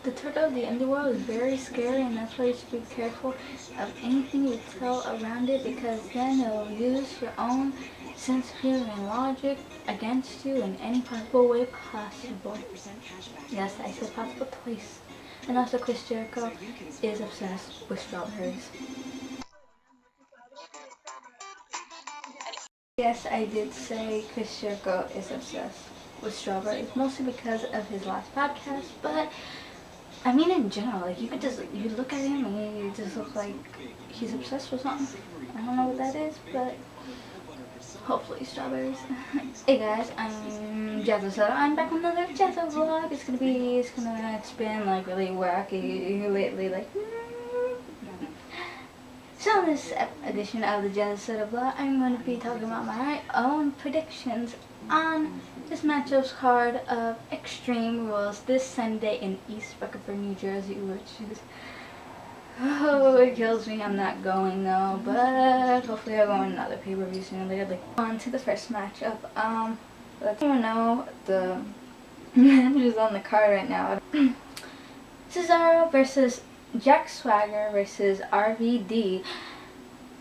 The turtle of the underworld is very scary, and that's why you should be careful of anything you tell around it, because then it will use your own sense of humor and logic against you in any possible way possible. Yes, I said possible twice. And also Chris Jericho is obsessed with strawberries. Yes, I did say Chris Jericho is obsessed with strawberries, mostly because of his last podcast, but I mean in general, like you look at him and you just look like he's obsessed with something. I don't know what that is, but hopefully strawberries. Hey guys, I'm Cesaro. I'm back with another Cesaro vlog. It's been like really wacky lately, like. So in this edition of the Cesaro vlog, I'm going to be talking about my own predictions on this matchup's card of Extreme Rules this Sunday in East Rutherford, New Jersey, which is, oh, it kills me. I'm not going though, but hopefully I'll go in another pay-per-view sooner or later. Like, on to the first matchup. Let's even know the matches on the card right now. Cesaro versus Jack Swagger versus RVD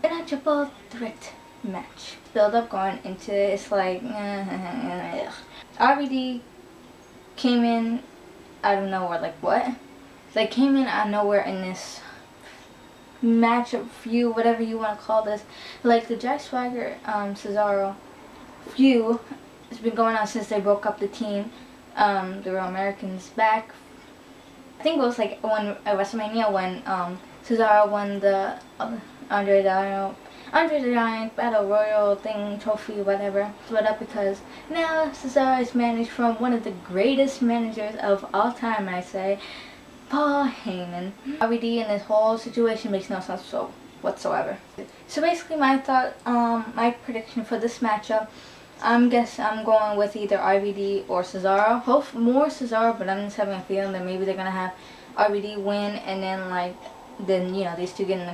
in a triple threat match. Build up going into it, it's like RVD came in out of nowhere, like what? They came in out of nowhere in this matchup feud, whatever you want to call this. Like the Jack Swagger Cesaro feud has been going on since they broke up the team. The Real Americans back. I think it was like when at WrestleMania when Cesaro won the Andre the Giant Battle Royal thing, trophy, whatever. Split up because now Cesaro is managed from one of the greatest managers of all time, I say, Paul Heyman. RVD in this whole situation makes no sense whatsoever. So basically my my prediction for this matchup, I'm going with either RVD or Cesaro. Hope more Cesaro, but I'm just having a feeling that maybe they're gonna have RVD win, and then you know these two get in the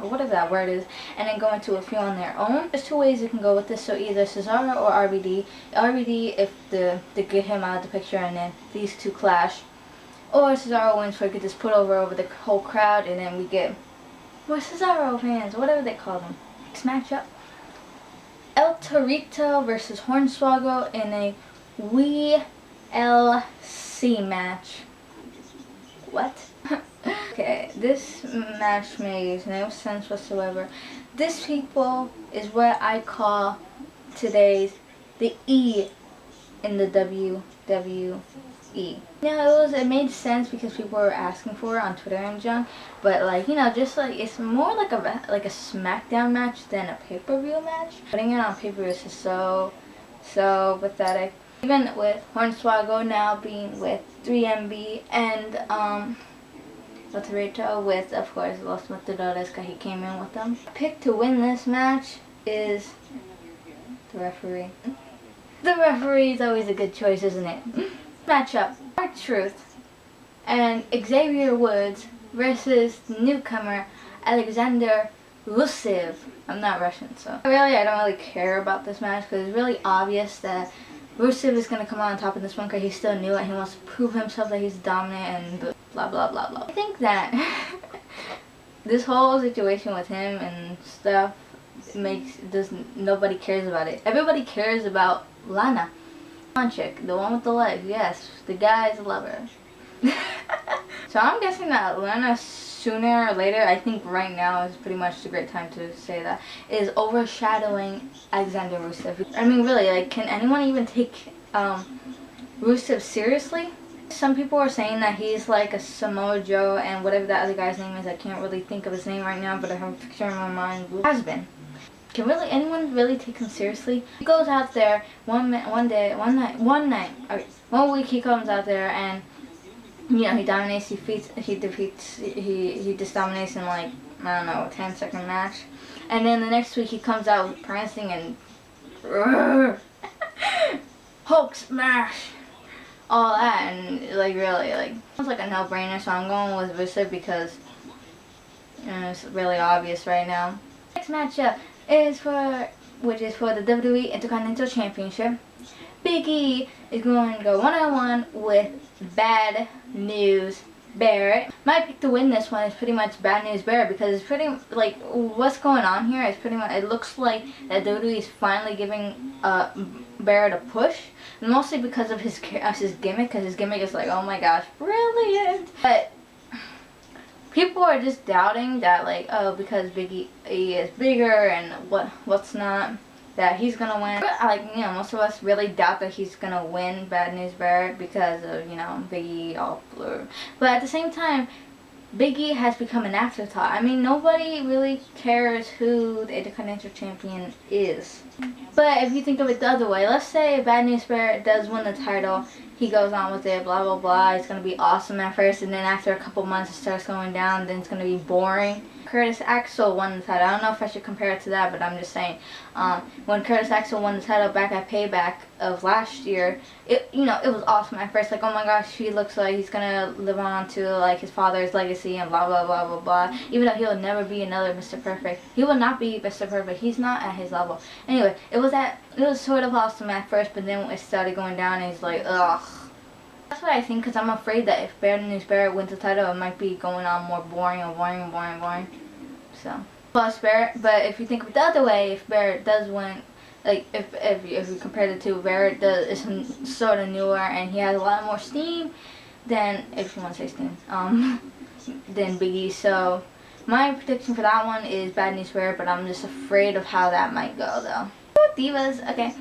whatever that word is, and then go into a feud on their own. There's two ways you can go with this. So either Cesaro or RVD. RVD if they get him out of the picture, and then these two clash, or Cesaro wins, so he could just put over the whole crowd, and then we get more Cesaro fans, whatever they call them. Next matchup. El Torito versus Hornswoggle in a WLC match. What? Okay, this match makes no sense whatsoever. This people is what I call today's the E in the WWE. Now it made sense because people were asking for it on Twitter and junk, but like, you know, just like it's more like a SmackDown match than a pay-per-view match. Putting it on pay-per-view is just so pathetic. Even with Hornswoggle now being with 3MB and El Torito with, of course, Los Matadores because he came in with them. Pick to win this match is the referee. The referee is always a good choice, isn't it? Matchup: R-Truth and Xavier Woods versus newcomer Alexander Rusev. I'm not Russian, so I don't really care about this match because it's really obvious that Rusev is going to come out on top in this one because he's still new and he wants to prove himself that he's dominant and blah blah blah blah. I think that this whole situation with him and stuff nobody cares about it. Everybody cares about Lana. Chick, the one with the legs, yes, the guy's a lover. So I'm guessing that Lana sooner or later, I think right now is pretty much the great time to say that, is overshadowing Alexander Rusev. I mean really, like, can anyone even take Rusev seriously? Some people are saying that he's like a Samoa Joe and whatever that other guy's name is, I can't really think of his name right now, but I have a picture in my mind. Has been. Can anyone really take him seriously? He goes out there one week he comes out there and, you know, he dominates, he just dominates in like, I don't know, 10-second match. And then the next week he comes out prancing and Hulk smash, all that, and like really, like, sounds like a no-brainer. So I'm going with Rusev because, you know, it's really obvious right now. Next matchup is for the WWE Intercontinental Championship. Big E is going to go one-on-one with Bad News Barrett. My pick to win this one is pretty much Bad News Barrett, because it's pretty, like, what's going on here is pretty much, it looks like that WWE is finally giving Barrett a push, and mostly because of his gimmick, because his gimmick is like, oh my gosh, brilliant. But people are just doubting that, like, oh, because Big E is bigger and what's not, that he's gonna win. But, like, you know, most of us really doubt that he's gonna win Bad News Barrett because of, you know, Big E all blue. But at the same time, Big E has become an afterthought. I mean, nobody really cares who the Intercontinental Champion is. But if you think of it the other way, let's say Bad News Barrett does win the title, he goes on with it, blah blah blah, it's gonna be awesome at first, and then after a couple months it starts going down, then it's gonna be boring. Curtis Axel won the title. I don't know if I should compare it to that, but I'm just saying, when Curtis Axel won the title back at Payback of last year, it was awesome at first. Like, oh my gosh, he looks like he's gonna live on to, like, his father's legacy and blah blah blah blah blah. Even though he'll never be another Mr. Perfect, he will not be Mr. Perfect. He's not at his level. Anyway, it was sort of awesome at first, but then it started going down, and he's like, ugh. That's what I think, because I'm afraid that if Bad News Barrett wins the title, it might be going on more boring and boring and boring and boring. So, plus Barrett, but if you think of it the other way, if Barrett does win, like, if you compare the two, Barrett is sort of newer and he has a lot more steam than, if you want to say steam, than Big E. So, my prediction for that one is Bad News Barrett, but I'm just afraid of how that might go, though. Divas, okay.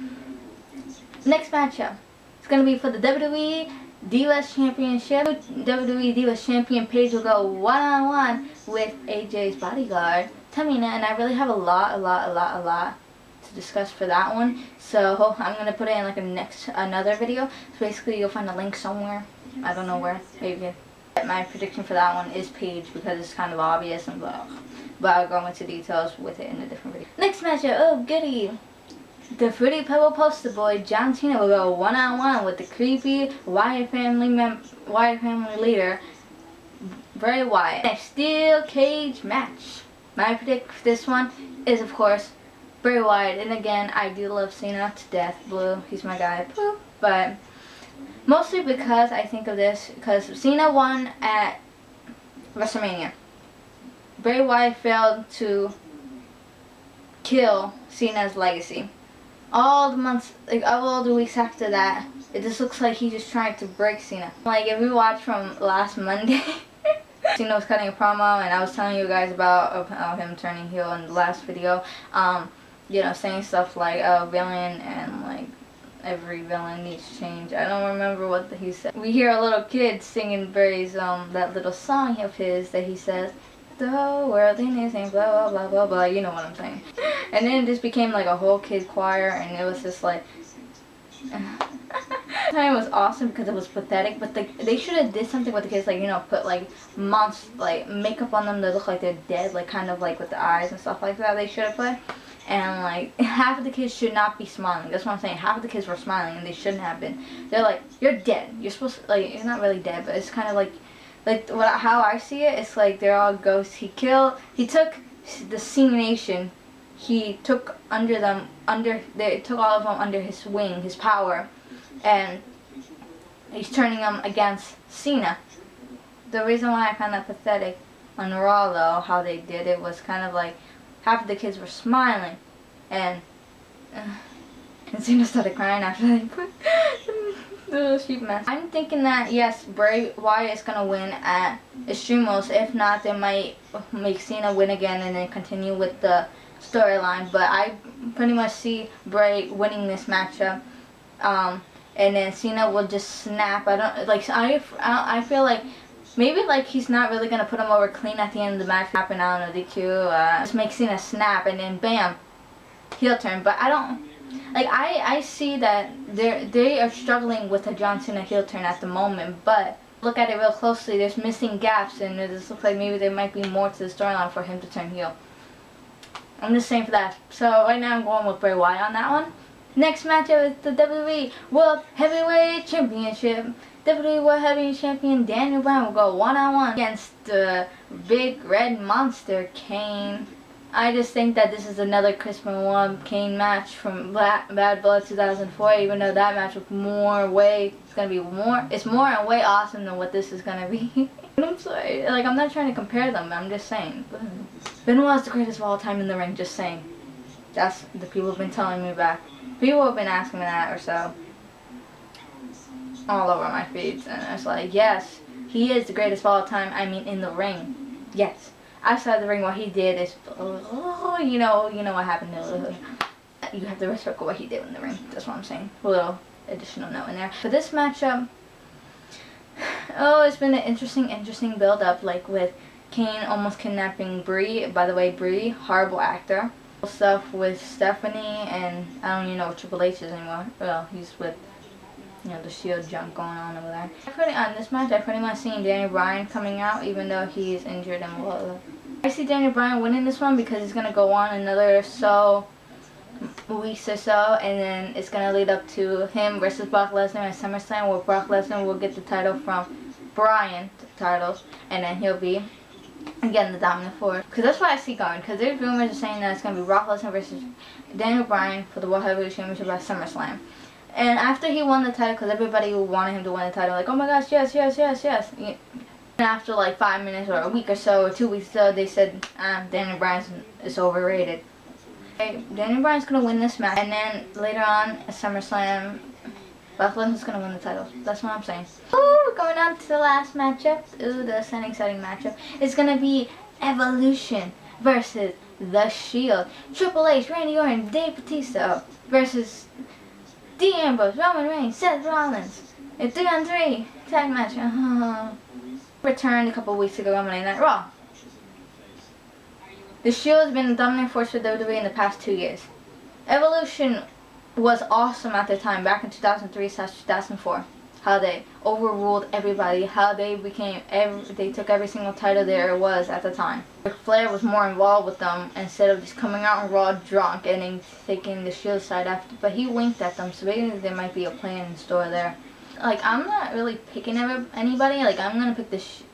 Next matchup, it's gonna be for the WWE Divas Championship. WWE Divas Champion Paige will go one-on-one with AJ's bodyguard, Tamina, and I really have a lot to discuss for that one. So I'm gonna put it in like another video. So basically, you'll find a link somewhere. I don't know where. Maybe. My prediction for that one is Paige, because it's kind of obvious and blah. But I'll go into details with it in a different video. Next matchup. Oh goody. The Fruity Pebble poster boy John Cena will go one-on-one with the creepy Wyatt family leader Bray Wyatt in a steel cage match. My prediction for this one is, of course, Bray Wyatt. And again, I do love Cena to death. Blue, he's my guy. But mostly because I think of this, because Cena won at WrestleMania. Bray Wyatt failed to kill Cena's legacy. All the months, like all the weeks after that, it just looks like he's just trying to break Cena. Like, if you watch from last Monday, Cena was cutting a promo, and I was telling you guys about him turning heel in the last video. You know, saying stuff like, villain, and like, every villain needs change. I don't remember what he said. We hear a little kid singing Bray's, that little song of his that he says, the whole world in his name, blah blah blah blah blah, you know what I'm saying. And then it just became like a whole kid choir, and it was just like, it was awesome because it was pathetic. But they should have did something with the kids, like, you know, put like makeup on them that look like they're dead, like kind of like with the eyes and stuff like that. They should have put, and like half of the kids should not be smiling. That's what I'm saying. Half of the kids were smiling, and they shouldn't have been. They're like, you're dead. You're supposed to, like, you're not really dead, but it's kind of like how I see it, it's like they're all ghosts. He took the Cena Nation, he took they took all of them under his wing, his power, and he's turning them against Cena. The reason why I found that pathetic on Raw, though, how they did it, was kind of like half of the kids were smiling, and Cena started crying after they put the sheep mask. I'm thinking that, yes, Bray Wyatt is gonna win at Extremos. If not, they might make Cena win again and then continue with the storyline. But I pretty much see Bray winning this matchup, and then Cena will just snap. I feel like maybe like he's not really gonna put him over clean at the end of the match. Happen, I don't know, DQ. Just make Cena snap, and then bam, heel turn. But I don't. Like, I see that they are struggling with a John Cena heel turn at the moment, but look at it real closely, there's missing gaps, and it just looks like maybe there might be more to the storyline for him to turn heel. I'm just saying for that. So right now I'm going with Bray Wyatt on that one. Next matchup is the WWE World Heavyweight Championship. WWE World Heavyweight Champion Daniel Bryan will go one-on-one against the big red monster Kane. I just think that this is another Chris Benoit Kane match from Bad Blood 2004, even though that match was it's more and way awesome than what this is gonna be. I'm sorry, like, I'm not trying to compare them, I'm just saying. Benoit's the greatest of all time in the ring, just saying. That's the people have been telling me back. People have been asking me that or so. All over my feeds, and it's like, yes, he is the greatest of all time, I mean in the ring. Yes. Outside the ring, what he did is, you know what happened. You have to respect what he did in the ring. That's what I'm saying. A little additional note in there. But this matchup, it's been an interesting build-up, like with Kane almost kidnapping Bray. By the way, Bray, horrible actor. Stuff with Stephanie, and I don't even know what Triple H is anymore. Well, he's with, the Shield junk going on over there. On this match, I pretty much seen Daniel Bryan coming out, even though he's injured and well. I see Daniel Bryan winning this one because he's gonna go on another weeks or so, and then it's gonna lead up to him versus Brock Lesnar at SummerSlam, where Brock Lesnar will get the title from Bryan, and then he'll be again the dominant force. Because that's what I see going. Because there's rumors saying that it's gonna be Brock Lesnar versus Daniel Bryan for the World Heavyweight Championship at SummerSlam. And after he won the title, because everybody wanted him to win the title, like, oh my gosh, yes. And after like 5 minutes or a week or so, or 2 weeks or so, they said, Daniel Bryan is overrated. Okay, Daniel Bryan's going to win this match, and then later on at SummerSlam, Brock Lesnar's going to win the title. That's what I'm saying. Ooh, going on to the last matchup. Ooh, the exciting matchup. It's going to be Evolution versus The Shield. Triple H, Randy Orton, Dave Bautista versus Dean Ambrose, Roman Reigns, Seth Rollins. A 3-on-3 tag match. Returned a couple weeks ago on Monday Night Raw. The Shield has been a dominant force for WWE in the past 2 years. Evolution was awesome at the time, back in 2003/2004. How they overruled everybody, how they took every single title there was at the time. Ric Flair was more involved with them instead of just coming out on Raw drunk and then taking the Shield side after. But he winked at them, so maybe there might be a plan in store there. Like, I'm not really picking anybody. Like, I'm gonna pick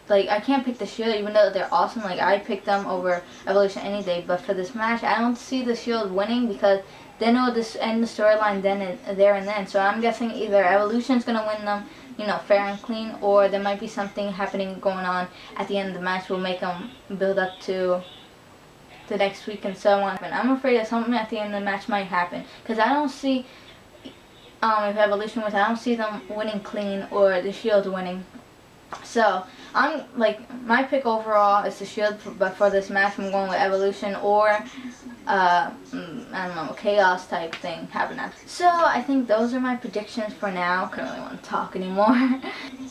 I can't pick the Shield even though they're awesome. Like, I pick them over Evolution any day. But for this match, I don't see the Shield winning because then it'll just end the storyline there and then. So I'm guessing either Evolution's gonna win them, fair and clean, or there might be something going on at the end of the match will make them build up to the next week and so on. And I'm afraid that something at the end of the match might happen because I don't see if Evolution wins, I don't see them winning clean or the Shield winning. So I'm my pick overall is the Shield, but for this match I'm going with Evolution or I don't know, chaos type thing happening. So I think those are my predictions for now. I don't really want to talk anymore.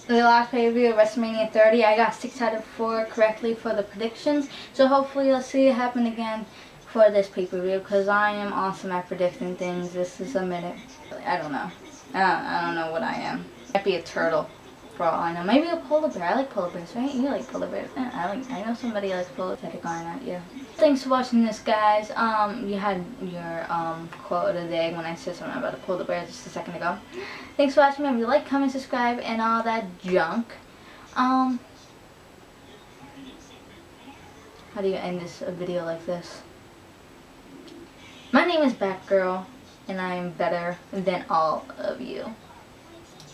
The last pay-per-view of WrestleMania 30, I got 6 out of 4 correctly for the predictions. So hopefully let's see it happen again for this pay-per-view because I am awesome at predicting things. This is a minute. I don't know. I don't know what I am. Might be a turtle. For all I know. Maybe a polar bear. I like polar bears, right? You like polar bears. I know somebody likes polar bears. Yeah. Thanks for watching this, guys. You had your quote of the day when I said something about the polar bears just a second ago. Thanks for watching. Remember to like, comment, subscribe, and all that junk. How do you end this video like this? My name is Batgirl, and I am better than all of you.